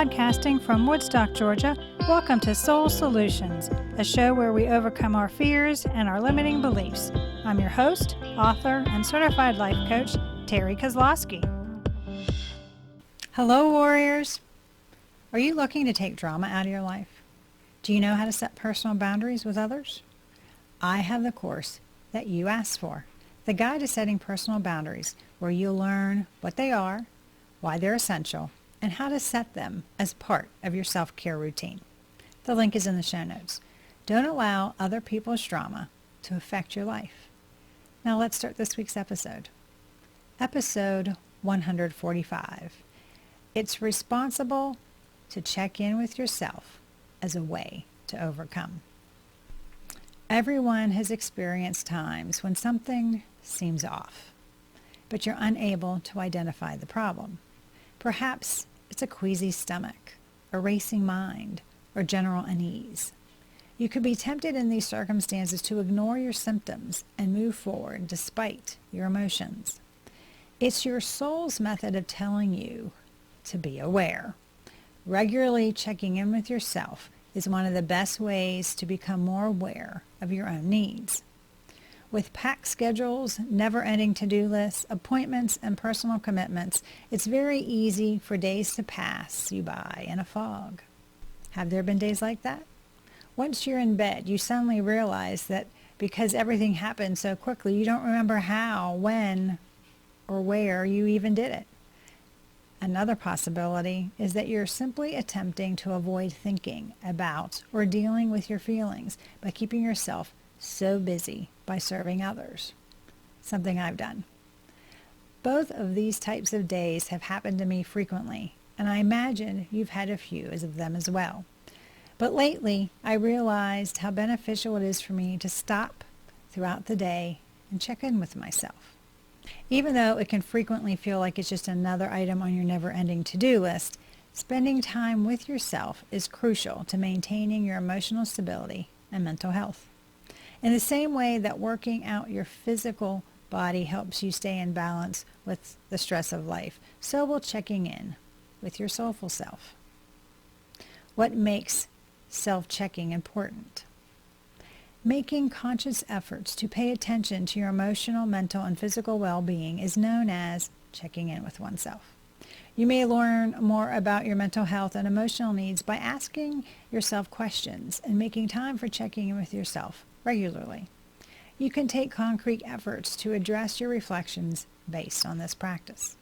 Podcasting from Woodstock, Georgia, welcome to Soul Solutions, a show where we overcome our fears and our limiting beliefs. I'm your host, author, and certified life coach, Terry Kozlowski. Hello, warriors. Are you looking to take drama out of your life? Do you know how to set personal boundaries with others? I have the course that you asked for, the Guide to Setting Personal Boundaries, where you'll learn what they are, why they're essential, and how to set them as part of your self-care routine. The link is in the show notes. Don't allow other people's drama to affect your life. Now let's start this week's episode. Episode 145. It's responsible to check in with yourself as a way to overcome. Everyone has experienced times when something seems off, but you're unable to identify the problem. Perhaps it's a queasy stomach, a racing mind, or general unease. You could be tempted in these circumstances to ignore your symptoms and move forward despite your emotions. It's your soul's method of telling you to be aware. Regularly checking in with yourself is one of the best ways to become more aware of your own needs. With packed schedules, never-ending to-do lists, appointments, and personal commitments, it's very easy for days to pass you by in a fog. Have there been days like that? Once you're in bed, you suddenly realize that because everything happened so quickly, you don't remember how, when, or where you even did it. Another possibility is that you're simply attempting to avoid thinking about or dealing with your feelings by keeping yourself so busy by serving others. Something I've done. Both of these types of days have happened to me frequently, and I imagine you've had a few of them as well. But lately, I realized how beneficial it is for me to stop throughout the day and check in with myself. Even though it can frequently feel like it's just another item on your never-ending to-do list, spending time with yourself is crucial to maintaining your emotional stability and mental health. In the same way that working out your physical body helps you stay in balance with the stress of life, so will checking in with your soulful self. What makes self-checking important? Making conscious efforts to pay attention to your emotional, mental, and physical well-being is known as checking in with oneself. You may learn more about your mental health and emotional needs by asking yourself questions and making time for checking in with yourself regularly. You can take concrete efforts to address your reflections based on this practice.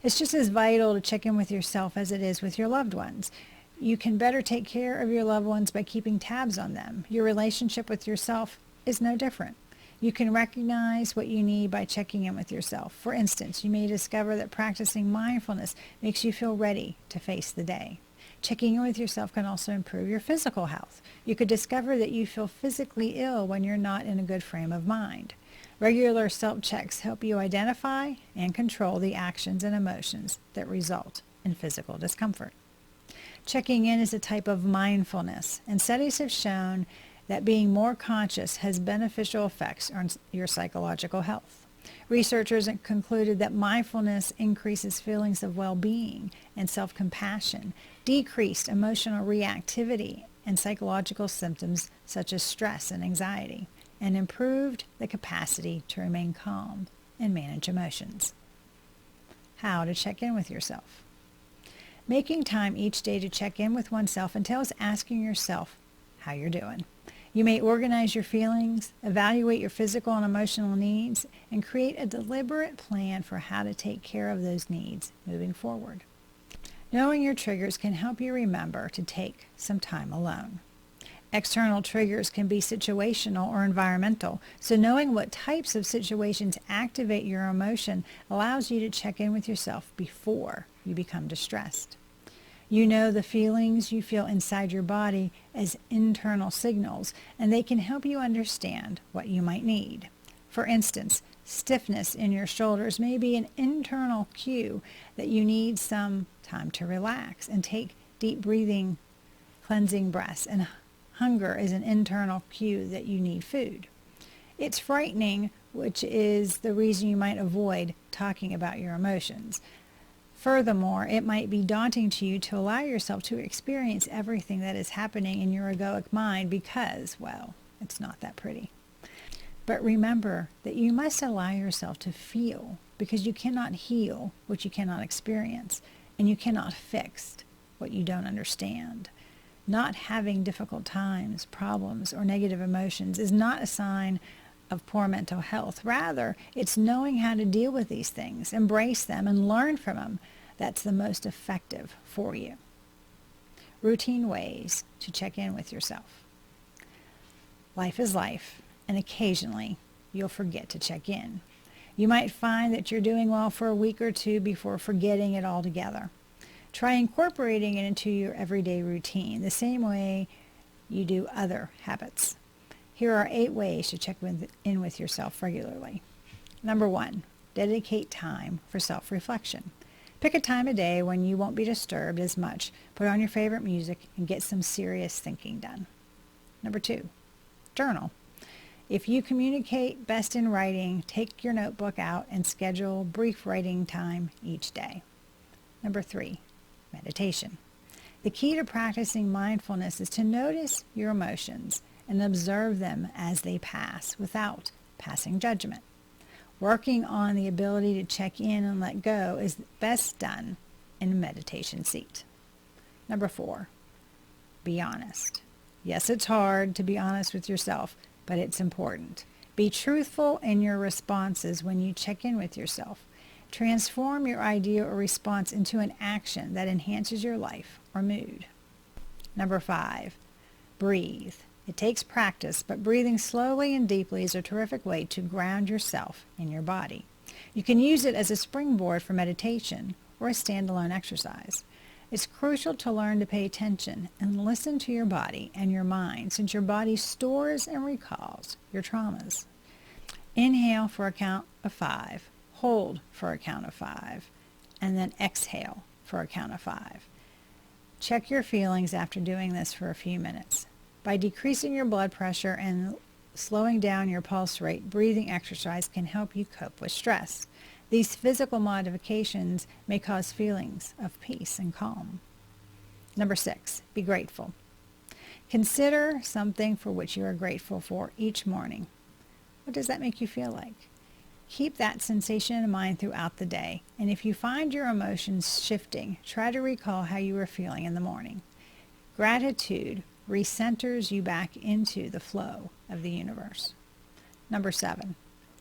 It's just as vital to check in with yourself as it is with your loved ones. You can better take care of your loved ones by keeping tabs on them. Your relationship with yourself is no different. You can recognize what you need by checking in with yourself. For instance, you may discover that practicing mindfulness makes you feel ready to face the day. Checking in with yourself can also improve your physical health. You could discover that you feel physically ill when you're not in a good frame of mind. Regular self-checks help you identify and control the actions and emotions that result in physical discomfort. Checking in is a type of mindfulness, and studies have shown that being more conscious has beneficial effects on your psychological health. Researchers have concluded that mindfulness increases feelings of well-being and self-compassion, decreased emotional reactivity and psychological symptoms such as stress and anxiety, and improved the capacity to remain calm and manage emotions. How to check in with yourself. Making time each day to check in with oneself entails asking yourself how you're doing. You may organize your feelings, evaluate your physical and emotional needs, and create a deliberate plan for how to take care of those needs moving forward. Knowing your triggers can help you remember to take some time alone. External triggers can be situational or environmental, so knowing what types of situations activate your emotion allows you to check in with yourself before you become distressed. You know the feelings you feel inside your body as internal signals, and they can help you understand what you might need. For instance, stiffness in your shoulders may be an internal cue that you need some time to relax and take deep breathing, cleansing breaths, and hunger is an internal cue that you need food. It's frightening, which is the reason you might avoid talking about your emotions. Furthermore, it might be daunting to you to allow yourself to experience everything that is happening in your egoic mind because, well, it's not that pretty. But remember that you must allow yourself to feel, because you cannot heal what you cannot experience, and you cannot fix what you don't understand. Not having difficult times, problems, or negative emotions is not a sign of poor mental health. Rather, it's knowing how to deal with these things, embrace them, and learn from them that's the most effective for you. Routine ways to check in with yourself. Life is life, and occasionally you'll forget to check in. You might find that you're doing well for a week or two before forgetting it altogether. Try incorporating it into your everyday routine, the same way you do other habits. Here are 8 ways to check in with yourself regularly. Number 1, dedicate time for self-reflection. Pick a time of day when you won't be disturbed as much. Put on your favorite music and get some serious thinking done. Number 2, journal. If you communicate best in writing, take your notebook out and schedule brief writing time each day. Number 3, meditation. The key to practicing mindfulness is to notice your emotions and observe them as they pass without passing judgment. Working on the ability to check in and let go is best done in a meditation seat. Number 4, be honest. Yes, it's hard to be honest with yourself, but it's important. Be truthful in your responses when you check in with yourself. Transform your idea or response into an action that enhances your life or mood. Number 5, breathe. It takes practice, but breathing slowly and deeply is a terrific way to ground yourself in your body. You can use it as a springboard for meditation or a standalone exercise. It's crucial to learn to pay attention and listen to your body and your mind, since your body stores and recalls your traumas. Inhale for a count of 5, hold for a count of 5, and then exhale for a count of 5. Check your feelings after doing this for a few minutes. By decreasing your blood pressure and slowing down your pulse rate, breathing exercise can help you cope with stress. These physical modifications may cause feelings of peace and calm. Number 6, be grateful. Consider something for which you are grateful for each morning. What does that make you feel like? Keep that sensation in mind throughout the day, and if you find your emotions shifting, try to recall how you were feeling in the morning. Gratitude recenters you back into the flow of the universe. Number 7,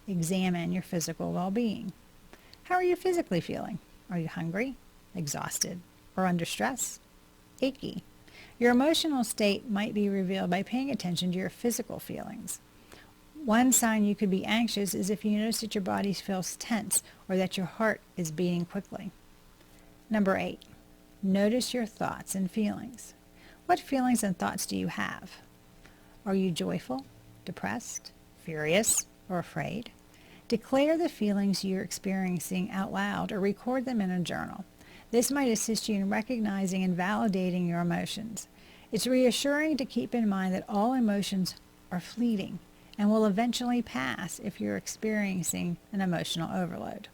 examine your physical well-being. How are you physically feeling? Are you hungry, exhausted, or under stress? Achy? Your emotional state might be revealed by paying attention to your physical feelings. One sign you could be anxious is if you notice that your body feels tense or that your heart is beating quickly. Number 8, notice your thoughts and feelings. What feelings and thoughts do you have? Are you joyful, depressed, furious, or afraid? Declare the feelings you're experiencing out loud or record them in a journal. This might assist you in recognizing and validating your emotions. It's reassuring to keep in mind that all emotions are fleeting and will eventually pass if you're experiencing an emotional overload.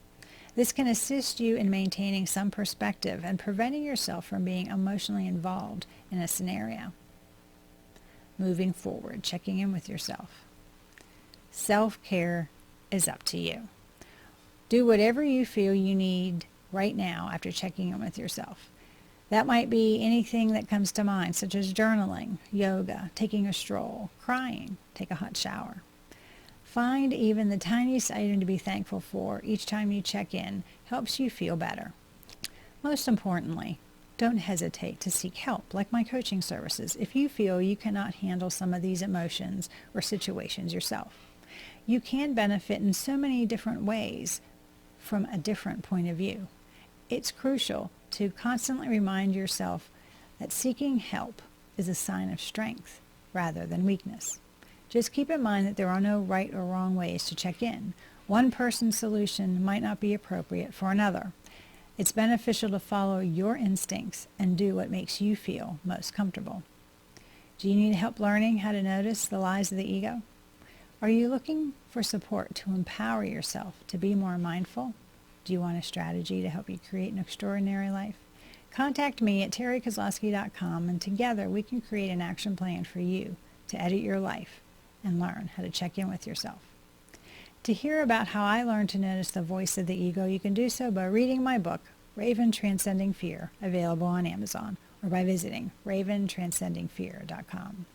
This can assist you in maintaining some perspective and preventing yourself from being emotionally involved in a scenario. Moving forward, checking in with yourself. Self-care is up to you. Do whatever you feel you need right now after checking in with yourself. That might be anything that comes to mind, such as journaling, yoga, taking a stroll, crying, take a hot shower. Find even the tiniest item to be thankful for each time you check in helps you feel better. Most importantly, don't hesitate to seek help, like my coaching services, if you feel you cannot handle some of these emotions or situations yourself. You can benefit in so many different ways from a different point of view. It's crucial to constantly remind yourself that seeking help is a sign of strength rather than weakness. Just keep in mind that there are no right or wrong ways to check in. One person's solution might not be appropriate for another. It's beneficial to follow your instincts and do what makes you feel most comfortable. Do you need help learning how to notice the lies of the ego? Are you looking for support to empower yourself to be more mindful, Do you want a strategy to help you create an extraordinary life? Contact me at terrykozlowski.com, and together we can create an action plan for you to edit your life and learn how to check in with yourself. To hear about how I learned to notice the voice of the ego, you can do so by reading my book, Raven Transcending Fear, available on Amazon, or by visiting raventranscendingfear.com.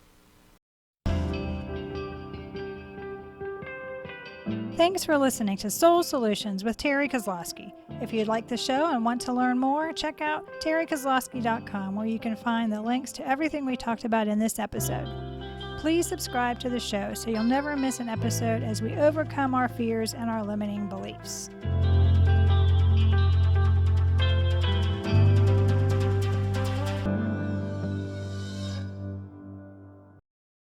Thanks for listening to Soul Solutions with Terry Kozlowski. If you'd like the show and want to learn more, check out terrykozlowski.com, where you can find the links to everything we talked about in this episode. Please subscribe to the show so you'll never miss an episode as we overcome our fears and our limiting beliefs.